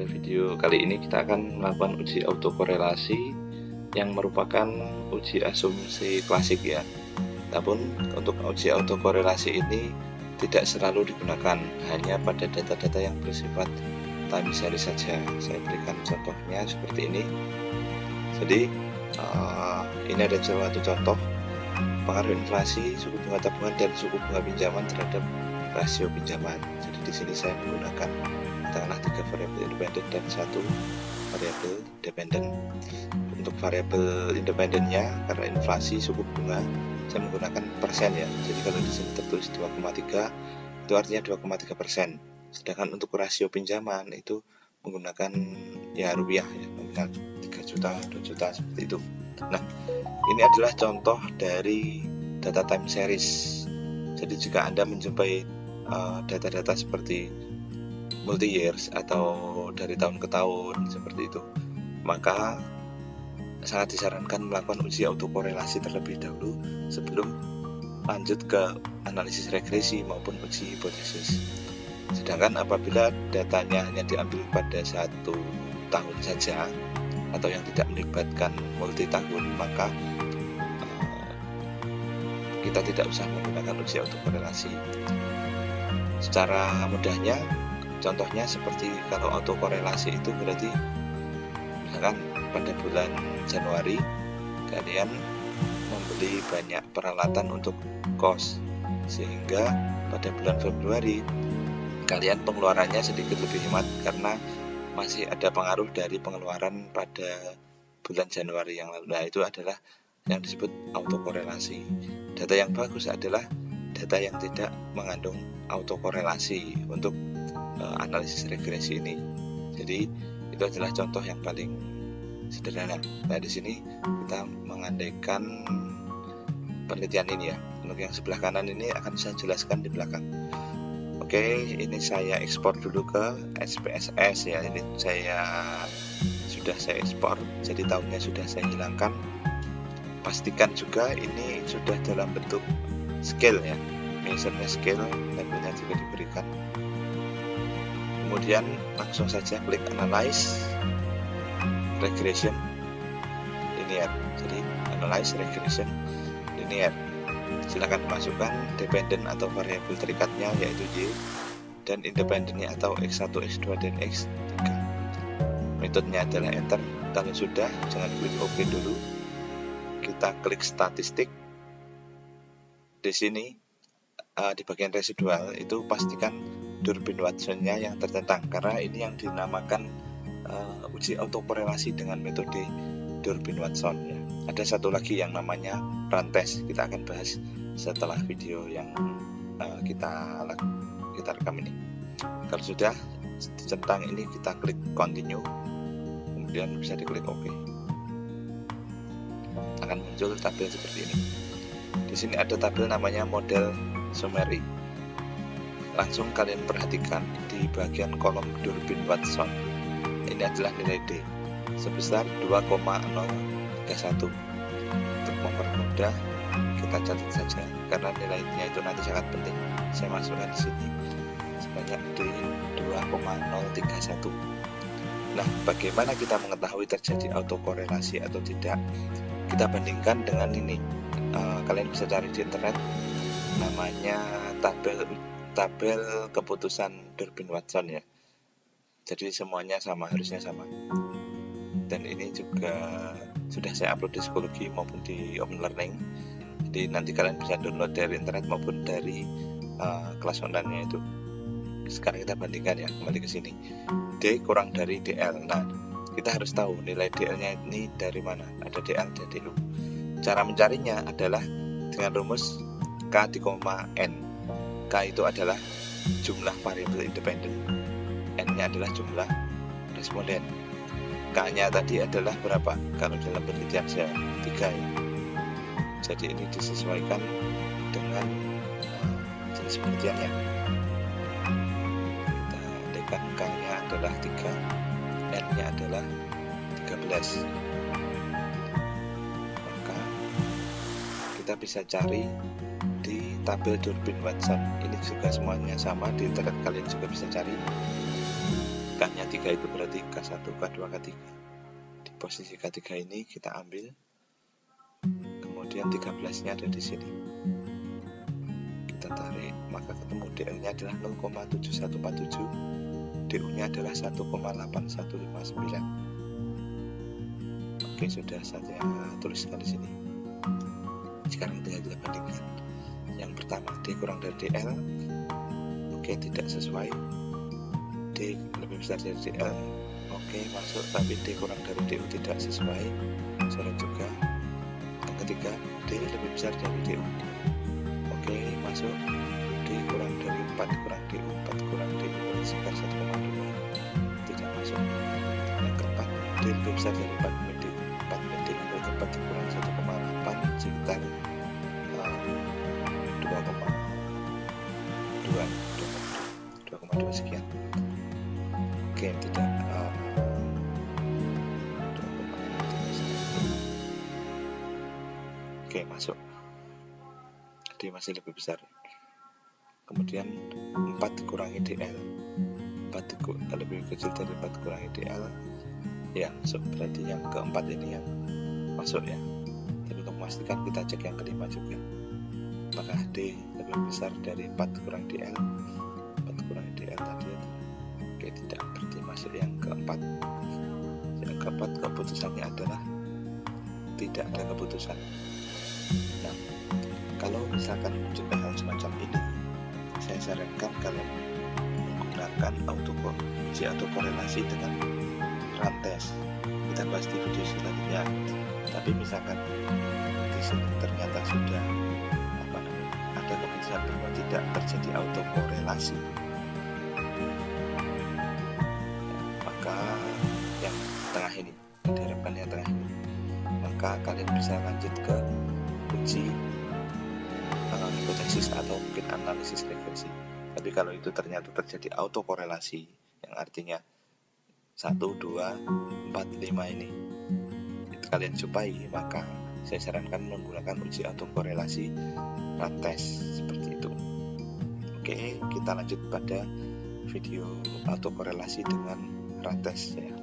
pada video kali ini kita akan melakukan uji autokorelasi yang merupakan uji asumsi klasik ya. Namun untuk uji autokorelasi ini tidak selalu digunakan, hanya pada data-data yang bersifat time series saja. Saya berikan contohnya seperti ini. Jadi ini ada suatu contoh pengaruh inflasi, suku bunga tabungan dan suku bunga pinjaman terhadap rasio pinjaman. Jadi di sini saya menggunakan katakanlah 3 variabel independen dan 1 variabel dependen. Untuk variabel independennya karena inflasi suku bunga saya menggunakan persen ya. Jadi kalau di sini tertulis 2,3 itu artinya 2,3%. Sedangkan untuk rasio pinjaman itu menggunakan ya rupiah ya, nominal 3 juta, 2 juta seperti itu. Nah, ini adalah contoh dari data time series. Jadi jika Anda menjumpai data-data seperti multi years atau dari tahun ke tahun seperti itu, maka sangat disarankan melakukan uji autokorelasi terlebih dahulu sebelum lanjut ke analisis regresi maupun uji hipotesis. Sedangkan apabila datanya hanya diambil pada 1 tahun saja atau yang tidak melibatkan multi tahun, maka kita tidak usah menggunakan uji autokorelasi. Secara mudahnya, contohnya seperti kalau autokorelasi itu berarti misalkan pada bulan Januari kalian membeli banyak peralatan untuk kos, sehingga pada bulan Februari kalian pengeluarannya sedikit lebih hemat karena masih ada pengaruh dari pengeluaran pada bulan Januari yang lalu. Nah, itu adalah yang disebut autokorelasi. Data yang bagus adalah data yang tidak mengandung autokorelasi untuk analisis regresi ini. Jadi itu adalah contoh yang paling sederhana. Nah, di sini kita mengandaikan penelitian ini ya. Untuk yang sebelah kanan ini akan saya jelaskan di belakang. Oke, ini saya ekspor dulu ke SPSS ya. Ini sudah saya ekspor, jadi tahunnya sudah saya hilangkan. Pastikan juga ini sudah dalam bentuk scale ya, measurement scale, labelnya juga diberikan. Kemudian langsung saja klik analyze regression linear. Jadi analyze regression linear. Silakan masukkan dependen atau variabel terikatnya yaitu Y, dan independennya atau X1, X2 dan X3. Metodenya adalah enter. Kalau sudah, jangan klik OK dulu. Kita klik statistik. Di sini di bagian residual itu pastikan Durbin Watson-nya yang tertentang, karena ini yang dinamakan uji autokorelasi dengan metode Durbin Watson ya. Ada satu lagi yang namanya run test, kita akan bahas setelah video yang kita rekam ini. Kalau sudah centang ini kita klik continue, kemudian bisa diklik OK. Akan muncul tabel seperti ini. Di sini ada tabel namanya model summary. Langsung kalian perhatikan di bagian kolom Durbin Watson. Ini adalah nilai D sebesar 2,031. Untuk mempermudah kita catat saja karena nilainya itu nanti sangat penting. Saya masukkan di sini sebanyak D 2,031. Nah, bagaimana kita mengetahui terjadi autokorelasi atau tidak? Kita bandingkan dengan ini. Kalian bisa cari di internet, namanya tabel keputusan Durbin Watson ya. Jadi semuanya sama, harusnya sama. Dan ini juga sudah saya upload di psikologi maupun di open learning. Jadi nanti kalian bisa download dari internet maupun dari kelas online-nya itu. Sekarang kita bandingkan ya, kembali ke sini. D kurang dari DL. Nah, kita harus tahu nilai DL-nya ini dari mana. Ada DL dan DU. Cara mencarinya adalah dengan rumus K di koma N. K itu adalah jumlah variabel independen, N-nya adalah jumlah responden. K-nya tadi adalah berapa? Kalau dalam penelitian saya 3 ya. Jadi ini disesuaikan dengan jenis penelitiannya. Kita andaikan K-nya adalah 3, N-nya adalah 13. Maka kita bisa cari di tabel Durbin Watson. Ini juga semuanya sama, di internet kalian juga bisa cari. K-nya 3 itu berarti K1, K2, K3. Di posisi K3 ini kita ambil, kemudian 13-nya ada di sini. Kita tarik, maka ketemu DL-nya adalah 0,7147, DU-nya adalah 1,8159. Oke, sudah saya tuliskan di sini. Sekarang tinggal kita bandingkan. Yang pertama, D kurang dari DL. Oke, tidak sesuai. D lebih besar dari DL. Oke, masuk, tapi D kurang dari DU tidak sesuai. Coret juga. Yang ketiga, D lebih besar dari DU. Oke, masuk. D kurang dari 4 kurang DU, 4 kurang DU sekitar 1,2. Tidak masuk. Yang keempat, D lebih besar dari 4 min DU. 4 min DU berarti 4 kurang 1,8 sekitar 2,2 sekian. Oke, tidak 2,2 Oke, masuk. D masih lebih besar. Kemudian 4 dikurangi DL, 4 lebih kecil dari 4 kurangi DL, yang masuk. Berarti yang keempat ini yang masuk ya. Tapi untuk memastikan kita cek yang kelima juga. Apakah D lebih besar dari 4 kurang DL? 4 kurang DL tadi itu. Oke, tidak, berarti masuk yang keempat. Yang keempat keputusannya adalah tidak ada keputusan. Nah, kalau misalkan menunjukkan hal semacam ini, saya sarankan kalian menggunakan uji autokorelasi dengan rantes. Kita bahas di video selanjutnya. Tapi misalkan di sini ternyata sudah ada keputusan bahwa tidak terjadi autokorelasi, maka yang tengah ini, diharapkan yang tengah ini, maka kalian bisa lanjut ke uji hipotesis atau mungkin analisis regresi. Tapi kalau itu ternyata terjadi autokorelasi, yang artinya 1, 2, 4, 5 ini itu kalian jumpai, maka saya sarankan menggunakan uji autokorelasi rantes seperti itu. Oke, kita lanjut pada video autokorelasi dengan rantes ya.